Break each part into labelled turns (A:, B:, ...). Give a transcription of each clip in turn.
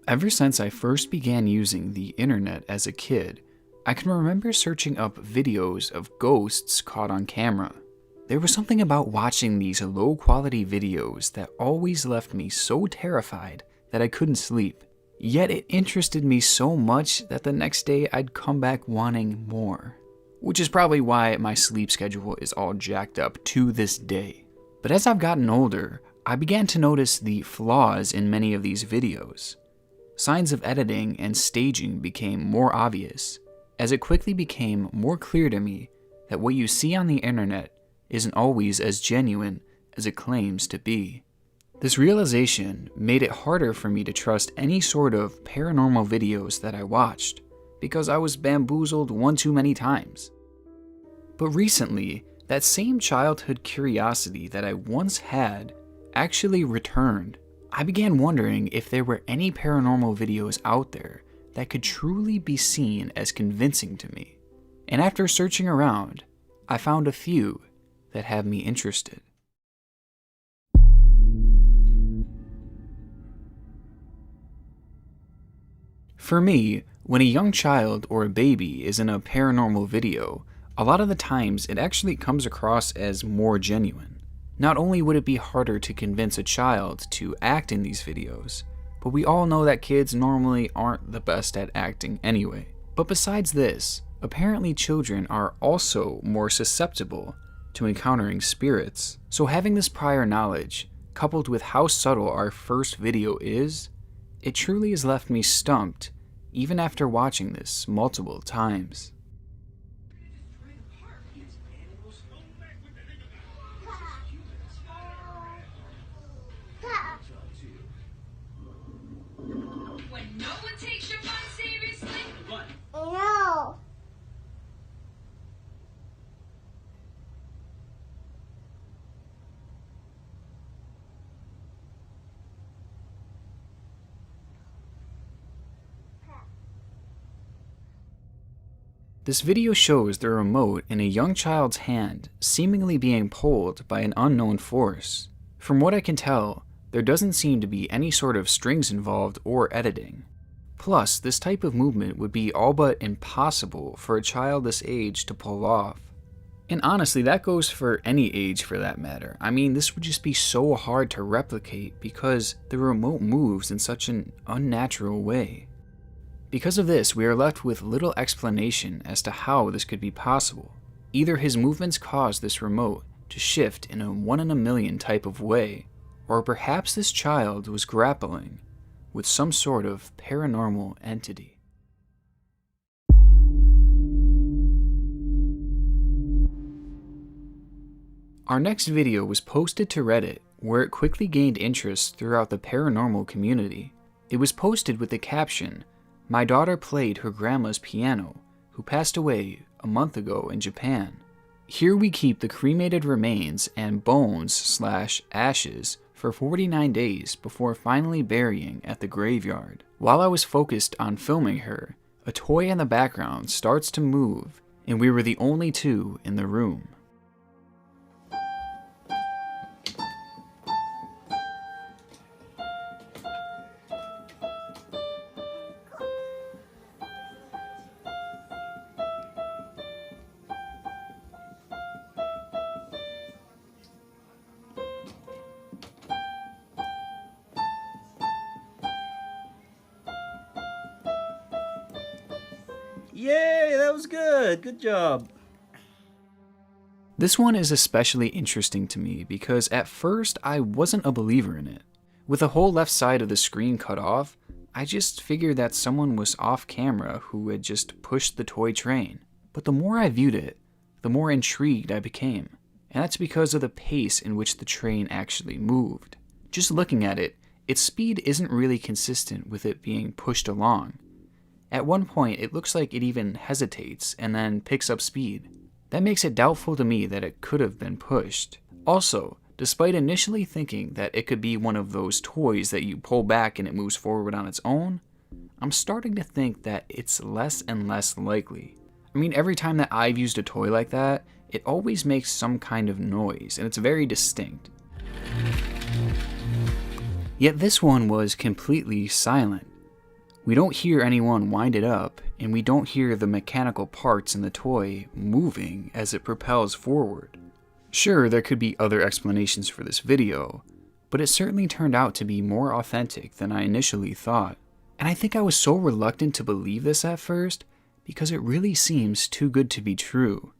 A: Ever since I first began using the internet as a kid, I can remember searching up videos of ghosts caught on camera. There was something about watching these low-quality videos that always left me so terrified that I couldn't sleep. Yet it interested me so much that the next day I'd come back wanting more. Which is probably why my sleep schedule is all jacked up to this day. But as I've gotten older, I began to notice the flaws in many of these videos. Signs of editing and staging became more obvious, as it quickly became more clear to me that what you see on the internet isn't always as genuine as it claims to be. This realization made it harder for me to trust any sort of paranormal videos that I watched, because I was bamboozled one too many times. But recently, that same childhood curiosity that I once had actually returned. I began wondering if there were any paranormal videos out there that could truly be seen as convincing to me. And after searching around, I found a few that have me interested. For me, when a young child or a baby is in a paranormal video, a lot of the times it actually comes across as more genuine. Not only would it be harder to convince a child to act in these videos, but we all know that kids normally aren't the best at acting anyway. But besides this, apparently children are also more susceptible to encountering spirits. So having this prior knowledge, coupled with how subtle our first video is, it truly has left me stumped even after watching this multiple times.
B: When no one takes your fun seriously? What?
C: No.
A: This video shows the remote in a young child's hand seemingly being pulled by an unknown force. From what I can tell, there doesn't seem to be any sort of strings involved or editing. Plus, this type of movement would be all but impossible for a child this age to pull off. And honestly, that goes for any age for that matter. I mean, this would just be so hard to replicate because the remote moves in such an unnatural way. Because of this, we are left with little explanation as to how this could be possible. Either his movements caused this remote to shift in a 1 in a million type of way, or perhaps this child was grappling with some sort of paranormal entity. Our next video was posted to Reddit, where it quickly gained interest throughout the paranormal community. It was posted with the caption, "My daughter played her grandma's piano, who passed away a month ago in Japan. Here we keep the cremated remains and bones/ashes for 49 days before finally burying at the graveyard." While I was focused on filming her, a toy in the background starts to move, and we were the only two in the room.
D: Yay, that was good. Good job.
A: This one is especially interesting to me because at first I wasn't a believer in it. With the whole left side of the screen cut off, I just figured that someone was off camera who had just pushed the toy train. But the more I viewed it, the more intrigued I became. And that's because of the pace in which the train actually moved. Just looking at it, its speed isn't really consistent with it being pushed along. At one point, it looks like it even hesitates and then picks up speed. That makes it doubtful to me that it could have been pushed. Also, despite initially thinking that it could be one of those toys that you pull back and it moves forward on its own, I'm starting to think that it's less and less likely. I mean, every time that I've used a toy like that, it always makes some kind of noise, and it's very distinct. Yet this one was completely silent. We don't hear anyone wind it up, and we don't hear the mechanical parts in the toy moving as it propels forward. Sure, there could be other explanations for this video, but it certainly turned out to be more authentic than I initially thought. And I think I was so reluctant to believe this at first because it really seems too good to be true.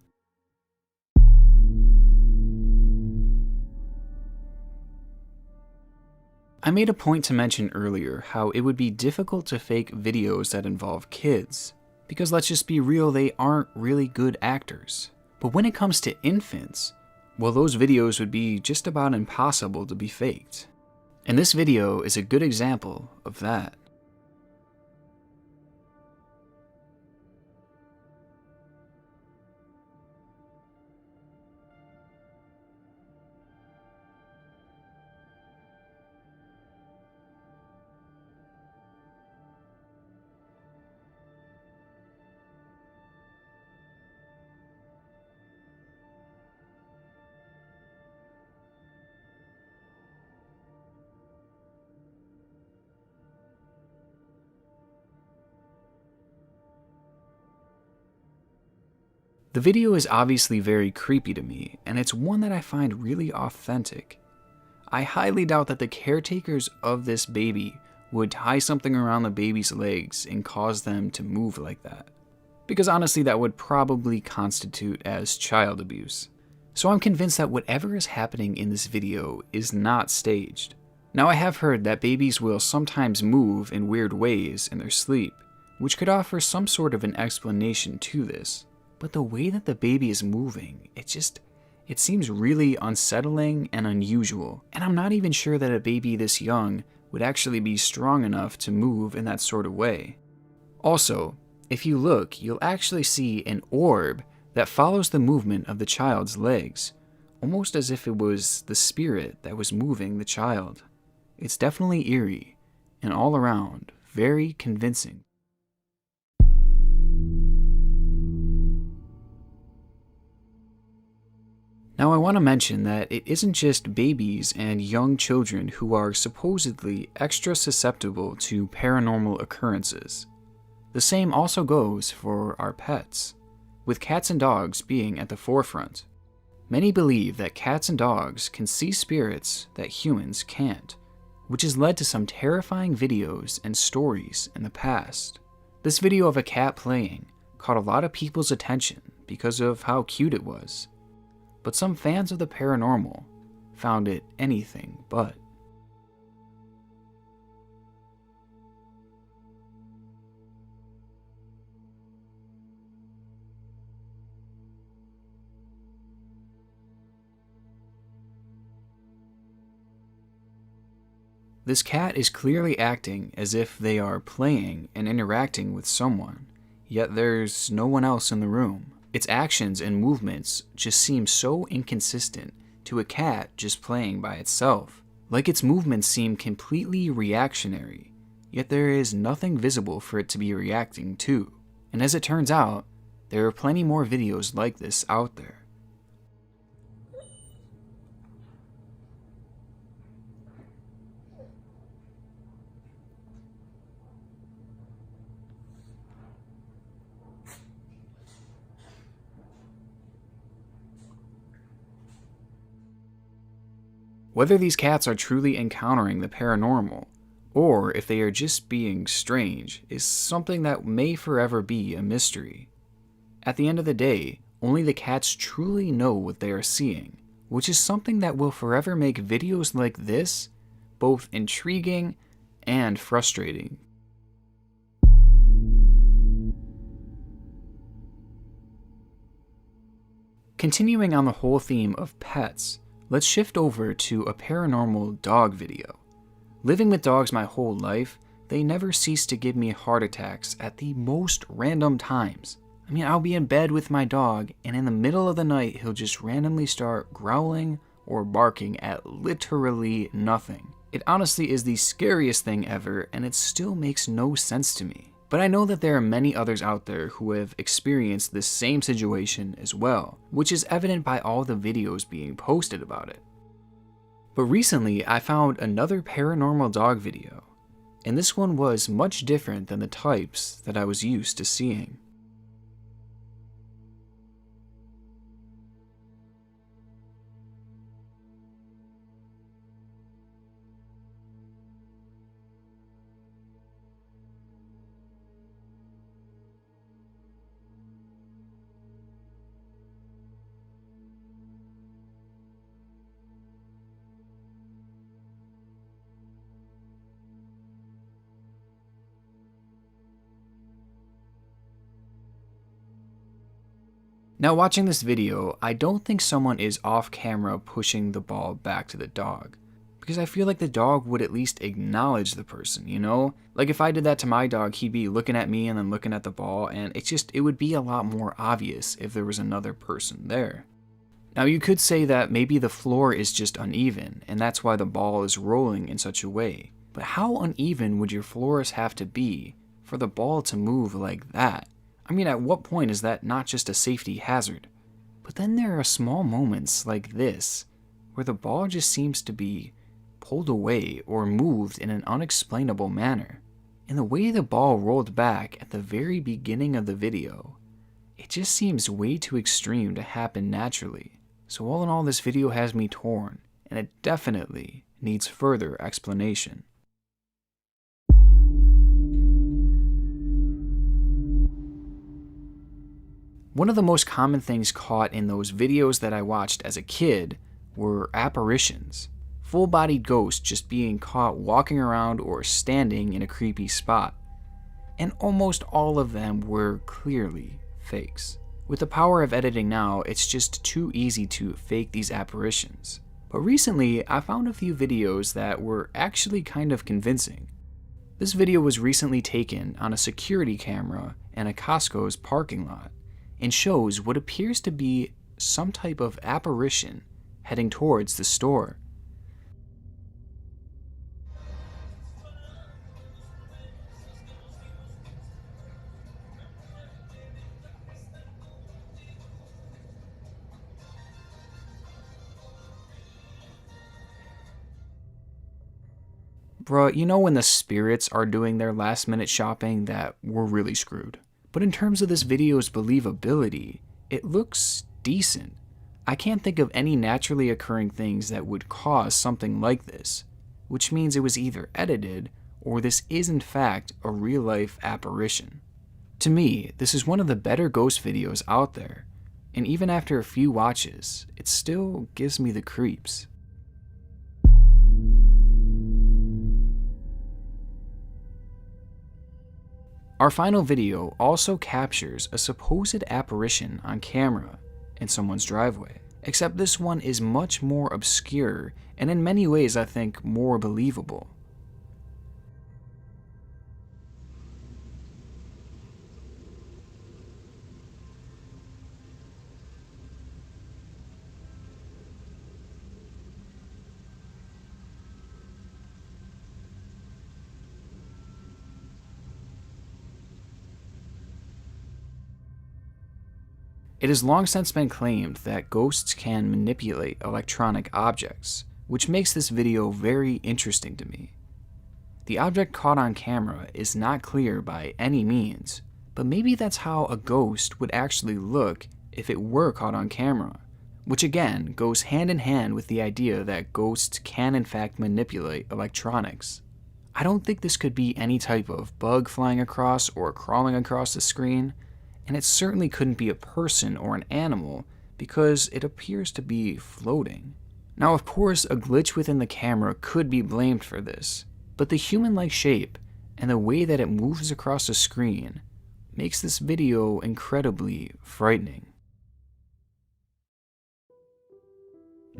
A: I made a point to mention earlier how it would be difficult to fake videos that involve kids, because let's just be real, they aren't really good actors. But when it comes to infants, well, those videos would be just about impossible to be faked. And this video is a good example of that. The video is obviously very creepy to me, and it's one that I find really authentic. I highly doubt that the caretakers of this baby would tie something around the baby's legs and cause them to move like that, because honestly that would probably constitute as child abuse. So I'm convinced that whatever is happening in this video is not staged. Now, I have heard that babies will sometimes move in weird ways in their sleep, which could offer some sort of an explanation to this. But the way that the baby is moving, it seems really unsettling and unusual. And I'm not even sure that a baby this young would actually be strong enough to move in that sort of way. Also, if you look, you'll actually see an orb that follows the movement of the child's legs, almost as if it was the spirit that was moving the child. It's definitely eerie, and all around, very convincing. Now, I want to mention that it isn't just babies and young children who are supposedly extra susceptible to paranormal occurrences. The same also goes for our pets, with cats and dogs being at the forefront. Many believe that cats and dogs can see spirits that humans can't, which has led to some terrifying videos and stories in the past. This video of a cat playing caught a lot of people's attention because of how cute it was. But some fans of the paranormal found it anything but. This cat is clearly acting as if they are playing and interacting with someone, yet there's no one else in the room. Its actions and movements just seem so inconsistent to a cat just playing by itself. Like its movements seem completely reactionary, yet there is nothing visible for it to be reacting to. And as it turns out, there are plenty more videos like this out there. Whether these cats are truly encountering the paranormal, or if they are just being strange, is something that may forever be a mystery. At the end of the day, only the cats truly know what they are seeing, which is something that will forever make videos like this both intriguing and frustrating. Continuing on the whole theme of pets, let's shift over to a paranormal dog video. Living with dogs my whole life, they never cease to give me heart attacks at the most random times. I mean, I'll be in bed with my dog, and in the middle of the night, he'll just randomly start growling or barking at literally nothing. It honestly is the scariest thing ever, and it still makes no sense to me. But I know that there are many others out there who have experienced this same situation as well, which is evident by all the videos being posted about it. But recently, I found another paranormal dog video. and this one was much different than the types that I was used to seeing. Now watching this video, I don't think someone is off camera pushing the ball back to the dog, because I feel like the dog would at least acknowledge the person, you know? Like if I did that to my dog, he'd be looking at me and then looking at the ball, and it would be a lot more obvious if there was another person there. Now you could say that maybe the floor is just uneven, and that's why the ball is rolling in such a way. But how uneven would your floors have to be for the ball to move like that? I mean, at what point is that not just a safety hazard? But then there are small moments like this, where the ball just seems to be pulled away or moved in an unexplainable manner. And the way the ball rolled back at the very beginning of the video, it just seems way too extreme to happen naturally. So all in all, this video has me torn, and it definitely needs further explanation. One of the most common things caught in those videos that I watched as a kid were apparitions. Full-bodied ghosts just being caught walking around or standing in a creepy spot. And almost all of them were clearly fakes. With the power of editing now, it's just too easy to fake these apparitions. But recently, I found a few videos that were actually kind of convincing. This video was recently taken on a security camera in a Costco's parking lot, and shows what appears to be some type of apparition heading towards the store. Bruh, you know when the spirits are doing their last minute shopping that we're really screwed. But in terms of this video's believability, it looks decent. I can't think of any naturally occurring things that would cause something like this, which means it was either edited or this is in fact a real-life apparition. To me, this is one of the better ghost videos out there, and even after a few watches, it still gives me the creeps. Our final video also captures a supposed apparition on camera in someone's driveway, except this one is much more obscure and in many ways I think more believable. It has long since been claimed that ghosts can manipulate electronic objects, which makes this video very interesting to me. The object caught on camera is not clear by any means, but maybe that's how a ghost would actually look if it were caught on camera, which again goes hand in hand with the idea that ghosts can in fact manipulate electronics. I don't think this could be any type of bug flying across or crawling across the screen, and it certainly couldn't be a person or an animal because it appears to be floating. Now of course a glitch within the camera could be blamed for this, but the human-like shape and the way that it moves across the screen makes this video incredibly frightening.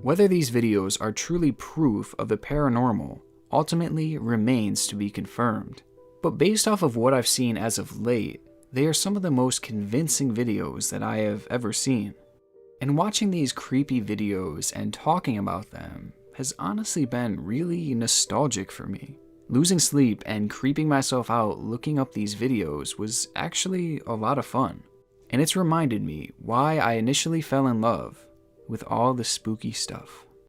A: Whether these videos are truly proof of the paranormal ultimately remains to be confirmed, but based off of what I've seen as of late, they are some of the most convincing videos that I have ever seen. And watching these creepy videos and talking about them has honestly been really nostalgic for me. Losing sleep and creeping myself out looking up these videos was actually a lot of fun. And it's reminded me why I initially fell in love with all the spooky stuff.